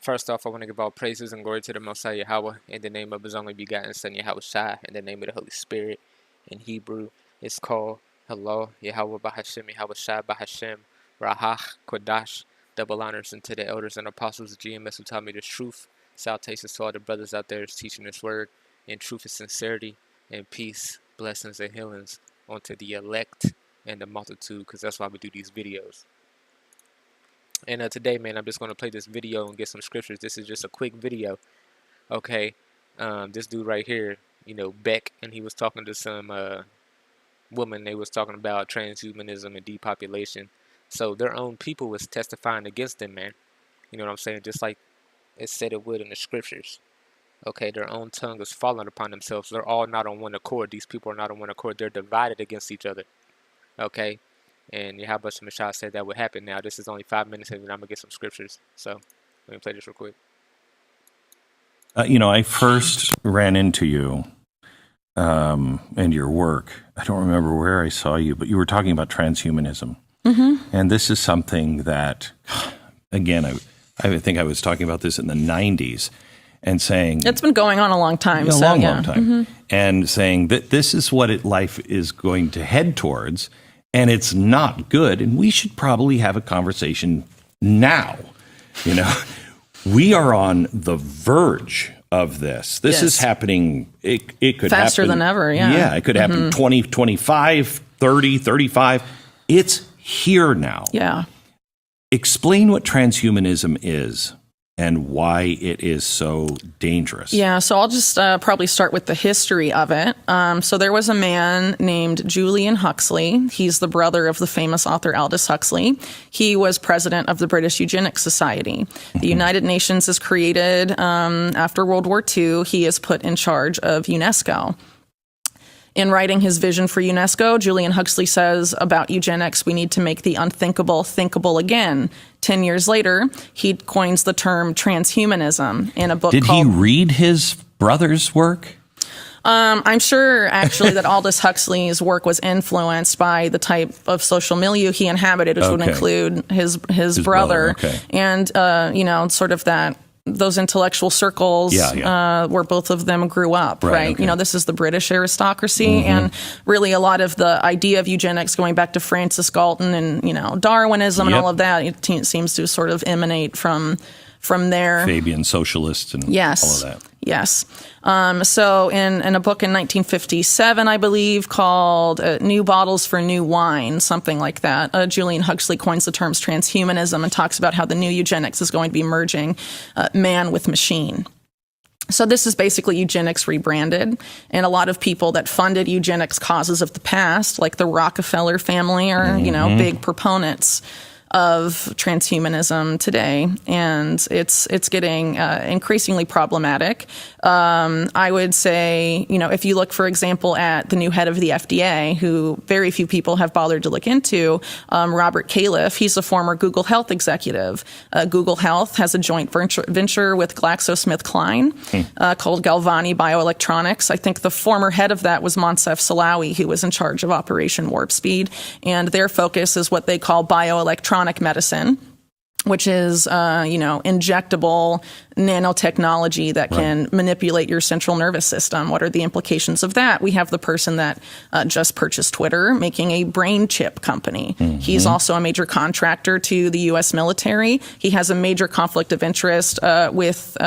First off, I want to give all praises and glory to the Most High Yahawah in the name of His only begotten Son, YAHAWASHI, in the name of the Holy Spirit. In Hebrew, it's called Hello, Yahawah Bahashem, YAHAWASHI Bahashem, Rahach, Kodash. Double honors unto the elders and apostles of GMS who taught me this truth. Salutations to all the brothers out there teaching this word in truth and sincerity, and peace, blessings, and healings onto the elect and the multitude, because that's why we do these videos. And today, man, I'm just going to play this video and get some scriptures. This is just a quick video, okay? This dude right here, you know, Beck, and he was talking to some woman. They was talking about transhumanism and depopulation. So their own people was testifying against them, man. You know what I'm saying? Just like it said it would in the scriptures. Okay, their own tongue is falling upon themselves. They're all not on one accord. These people are not on one accord. They're divided against each other. Okay? And YAHAWASHI said that would happen. Now, this is only 5 minutes, and then I'm going to get some scriptures. So, let me play this real quick. You know, I first ran into you and your work. I don't remember where I saw you, but you were talking about transhumanism. Mm-hmm. And this is something that, again, I think I was talking about this in the 90s and saying... It's been going on a long time. A long time. Mm-hmm. And saying that this is what life is going to head towards, and it's not good, and we should probably have a conversation now. You know, we are on the verge of this. This is happening. It could faster happen, than ever, yeah. Yeah, it could happen 20, 25, 30, 35. It's here now. Yeah. Explain what transhumanism is and why it is so dangerous. Yeah, so I'll just probably start with the history of it. So there was a man named Julian Huxley. He's the brother of the famous author Aldous Huxley. He was president of the British Eugenics Society. The United Nations is created after World War II. He is put in charge of UNESCO. In writing his vision for UNESCO, Julian Huxley says about eugenics, we need to make the unthinkable thinkable again. 10 years later, he coins the term transhumanism in a book called... Did he read his brother's work? I'm sure, actually, that Aldous Huxley's work was influenced by the type of social milieu he inhabited, which would include his brother. And, you know, sort of those intellectual circles where both of them grew up, right? You know, this is the British aristocracy, and really a lot of the idea of eugenics going back to Francis Galton and, you know, Darwinism and all of that, it seems to sort of emanate from there. Fabian socialists and all of that. Yes. So in a book in 1957, I believe, called New Bottles for New Wine, something like that, Julian Huxley coins the terms transhumanism and talks about how the new eugenics is going to be merging man with machine. So this is basically eugenics rebranded, and a lot of people that funded eugenics causes of the past, like the Rockefeller family, are, you know, big proponents of transhumanism today, and it's getting increasingly problematic. I would say, you know, if you look, for example, at the new head of the FDA, who very few people have bothered to look into, Robert Califf, he's a former Google Health executive. Google Health has a joint venture with GlaxoSmithKline called Galvani Bioelectronics. I think the former head of that was Moncef Slaoui, who was in charge of Operation Warp Speed, and their focus is what they call bioelectronic medicine, which is, you know, injectable nanotechnology that can manipulate your central nervous system. What are the implications of that? We have the person that just purchased Twitter, making a brain chip company. He's also a major contractor to the U.S. military. He has a major conflict of interest with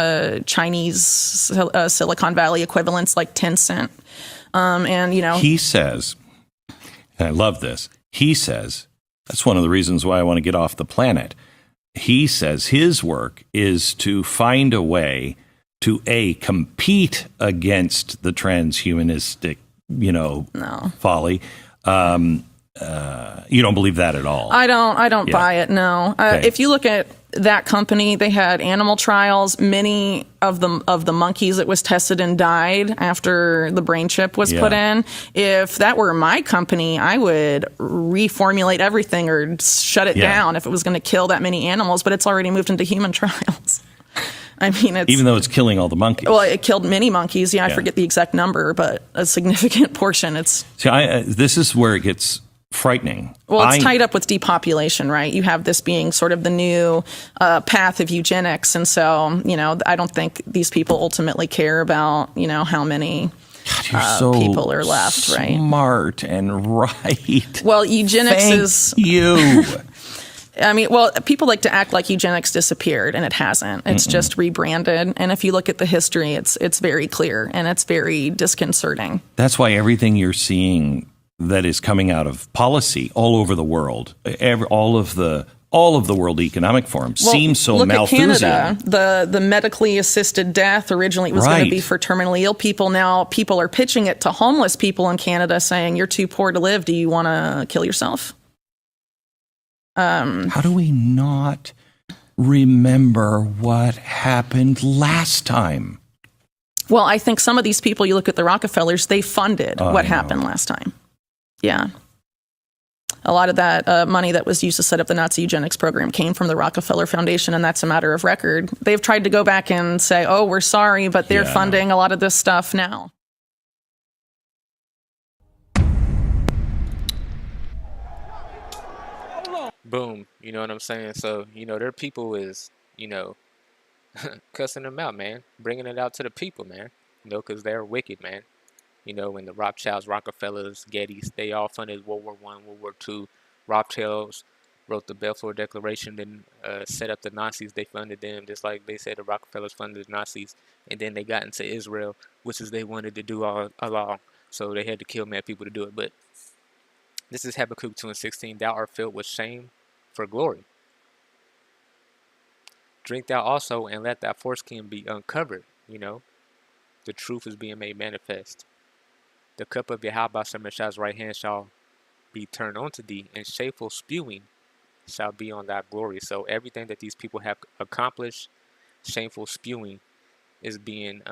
Chinese Silicon Valley equivalents like Tencent. And, you know... He says, and I love this, he says... That's one of the reasons why I want to get off the planet. He says his work is to find a way to, compete against the transhumanistic, you know, folly. You don't believe that at all? I don't buy it, no. If you look at that company, they had animal trials. Many of the monkeys that was tested and died after the brain chip was put in. If that were my company, I would reformulate everything or shut it down if it was going to kill that many animals, but it's already moved into human trials. I mean, it's... Even though it's killing all the monkeys. Well, it killed many monkeys. I forget the exact number, but a significant portion. It's... See, this is where it gets frightening. Well, it's tied up with depopulation, right? You have this being sort of the new path of eugenics. And so, I don't think these people ultimately care about, how many people are left, right? Smart and right. Well, eugenics is... you. I mean, well, people like to act like eugenics disappeared, and it hasn't. It's just rebranded. And if you look at the history, it's very clear, and it's very disconcerting. That's why everything you're seeing that is coming out of policy all over the world, all of the World Economic Forum seems so look Malthusian. At Canada, the medically assisted death originally it was going to be for terminally ill people. Now people are pitching it to homeless people in Canada, saying you're too poor to live. Do you want to kill yourself? How do we not remember what happened last time? Well, I think some of these people, you look at the Rockefellers, they funded what happened last time. Yeah. A lot of that money that was used to set up the Nazi eugenics program came from the Rockefeller Foundation, and that's a matter of record. They've tried to go back and say, oh, we're sorry, but they're funding a lot of this stuff now. Boom. You know what I'm saying? So, their people is, cussing them out, man. Bringing it out to the people, man. Because they're wicked, man. When the Rothschilds, Rockefellers, Gettys, they all funded World War I, World War II. Rothschilds wrote the Balfour Declaration, then set up the Nazis. They funded them, just like they said the Rockefellers funded the Nazis. And then they got into Israel, which is they wanted to do all along. So they had to kill mad people to do it. But this is Habakkuk 2:16. Thou art filled with shame for glory. Drink thou also, and let thy foreskin be uncovered. The truth is being made manifest. The cup of YAHAWASHI's right hand shall be turned unto thee, and shameful spewing shall be on thy glory. So everything that these people have accomplished, shameful spewing is being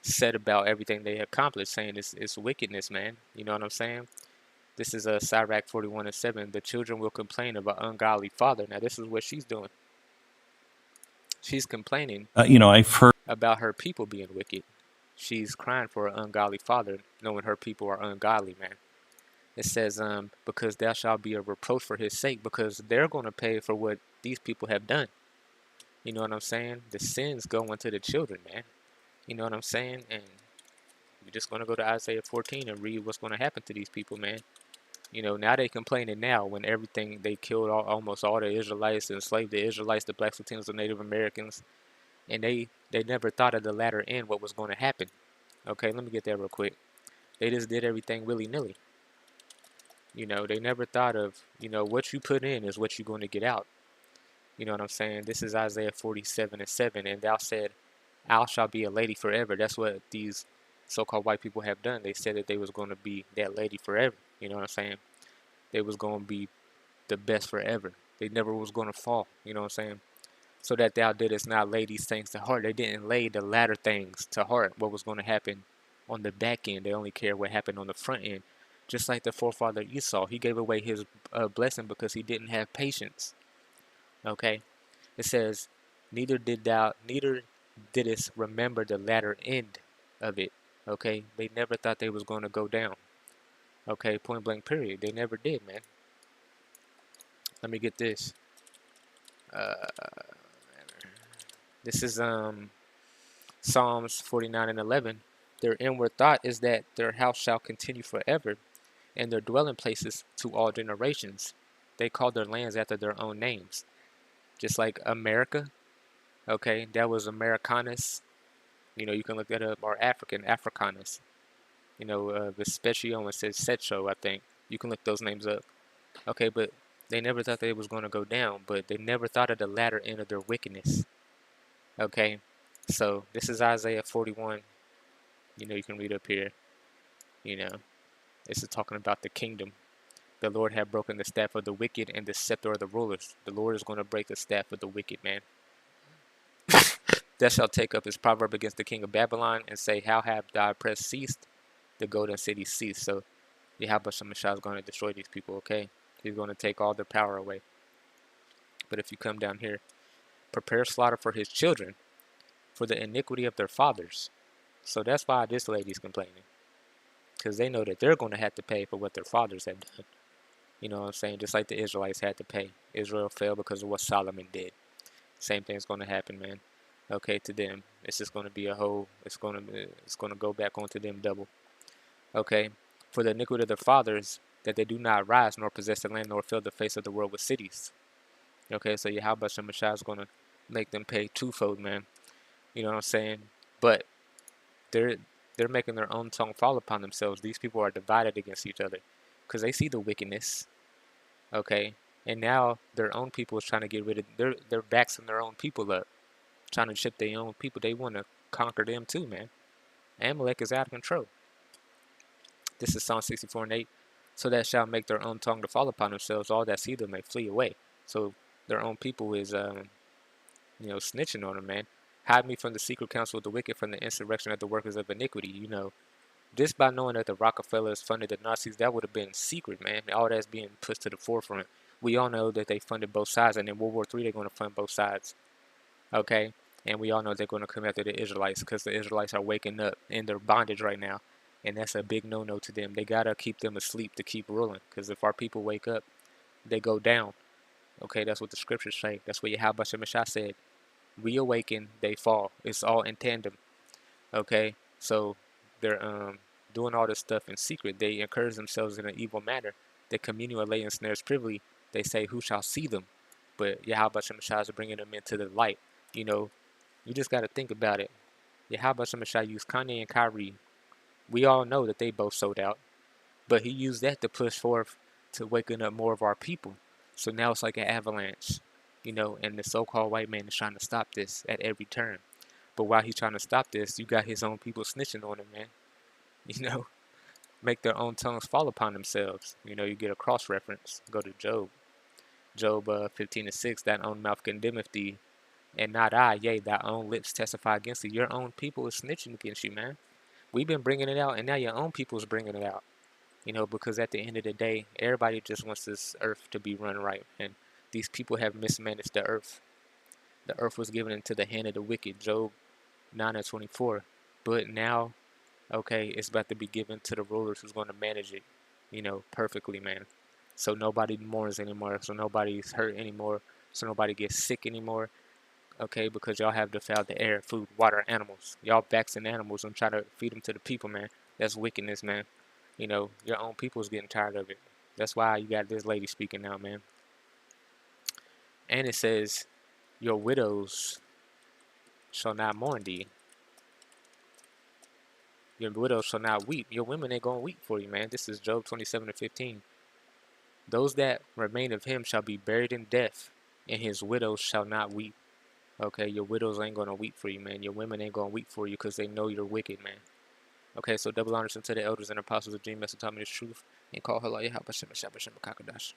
said about everything they accomplished, saying it's wickedness, man. You know what I'm saying? This is Sirach 41:7. The children will complain of an ungodly father. Now this is what she's doing. She's complaining I've heard about her people being wicked. She's crying for an ungodly father, knowing her people are ungodly, man. It says, because thou shalt be a reproach for his sake, because they're going to pay for what these people have done. You know what I'm saying? The sins go into the children, man. You know what I'm saying? And we're just going to go to Isaiah 14 and read what's going to happen to these people, man. Now they complaining now when everything, they killed almost all the Israelites, enslaved the Israelites, the blacks, Latinos, the Native Americans. And they never thought of the latter end, what was going to happen. Okay, let me get that real quick. They just did everything willy-nilly. They never thought of, what you put in is what you're going to get out. You know what I'm saying? This is Isaiah 47:7. And thou said, I shall be a lady forever. That's what these so-called white people have done. They said that they was going to be that lady forever. You know what I'm saying? They was going to be the best forever. They never was going to fall. You know what I'm saying? So that thou didst not lay these things to heart. They didn't lay the latter things to heart, what was going to happen on the back end. They only care what happened on the front end. Just like the forefather Esau, he gave away his blessing because he didn't have patience. Okay? It says, neither didst remember the latter end of it. Okay? They never thought they was going to go down. Okay? Point blank period. They never did, man. Let me get this. This is Psalms 49:11. Their inward thought is that their house shall continue forever, and their dwelling places to all generations. They call their lands after their own names. Just like America, okay, that was Americanus. You can look that up, or Africanus. Vespucci and says Setcho, I think. You can look those names up. Okay, but they never thought they was going to go down, but they never thought of the latter end of their wickedness. Okay, so this is Isaiah 41. You can read up here. This is talking about the kingdom. The Lord had broken the staff of the wicked and the scepter of the rulers. The Lord is going to break the staff of the wicked, man. That shall take up his proverb against the king of Babylon and say, how have thy oppressed ceased? The golden city ceased. So YAHAWASHI is going to destroy these people, okay? He's going to take all their power away. But if you come down here, prepare slaughter for his children, for the iniquity of their fathers. So that's why this lady's complaining. Because they know that they're going to have to pay for what their fathers have done. You know what I'm saying? Just like the Israelites had to pay. Israel fell because of what Solomon did. Same thing's going to happen, man. Okay, to them. It's just going to be a whole, it's going to go back onto them double. Okay? For the iniquity of their fathers, that they do not rise nor possess the land nor fill the face of the world with cities. Okay, so Yahweh Shemashah is going to make them pay twofold, man. You know what I'm saying? But they're they're making their own tongue fall upon themselves. These people are divided against each other because they see the wickedness. Okay, and now their own people is trying to get rid of their backs and their own people up, trying to chip their own people. They want to conquer them too, man. Amalek is out of control. This is Psalm 64:8. So that shall make their own tongue to fall upon themselves. All that see them may flee away. So their own people is snitching on them, man. Hide me from the secret counsel of the wicked, from the insurrection of the workers of iniquity. You know, just by knowing that the Rockefellers funded the Nazis, that would have been secret, man. All that's being pushed to the forefront. We all know that they funded both sides, and in World War III, they're going to fund both sides. Okay? And we all know they're going to come after the Israelites because the Israelites are waking up in their bondage right now. And that's a big no-no to them. They got to keep them asleep to keep ruling, because if our people wake up, they go down. Okay? That's what the scriptures say. That's what Yahweh Shemashah said. We awaken, they fall. It's all in tandem. Okay? So they're doing all this stuff in secret. They encourage themselves in an evil manner. They communicate lay ensnares privily. They say, who shall see them? But Yahweh Shemashah is bringing them into the light. You know, you just got to think about it. Yahweh Shemashah used Kanye and Kyrie. We all know that they both sold out. But he used that to push forth to waking up more of our people. So now it's like an avalanche. You know, and the so-called white man is trying to stop this at every turn. But while he's trying to stop this, you got his own people snitching on him, man. You know, make their own tongues fall upon themselves. You know, you get a cross reference. Go to Job. Job 15:6. Thine own mouth condemneth thee, and not I. Yea, thy own lips testify against thee. Your own people is snitching against you, man. We've been bringing it out, and now your own people is bringing it out. You know, because at the end of the day, everybody just wants this earth to be run right, and these people have mismanaged the earth. The earth was given into the hand of the wicked. Job 9:24. But now, okay, it's about to be given to the rulers who's going to manage it, you know, perfectly, man. So nobody mourns anymore. So nobody's hurt anymore. So nobody gets sick anymore. Okay, because y'all have defiled the air, food, water, animals. Y'all vaccine animals and try to feed them to the people, man. That's wickedness, man. You know, your own people's getting tired of it. That's why you got this lady speaking now, man. And it says, your widows shall not mourn thee. Your widows shall not weep. Your women ain't going to weep for you, man. This is Job 27:15. Those that remain of him shall be buried in death, and his widows shall not weep. Okay, your widows ain't going to weep for you, man. Your women ain't going to weep for you because they know you're wicked, man. Okay, so double honors unto the elders and apostles of Jesus who taught me this truth, and call her Yahweh Shem Kakadash.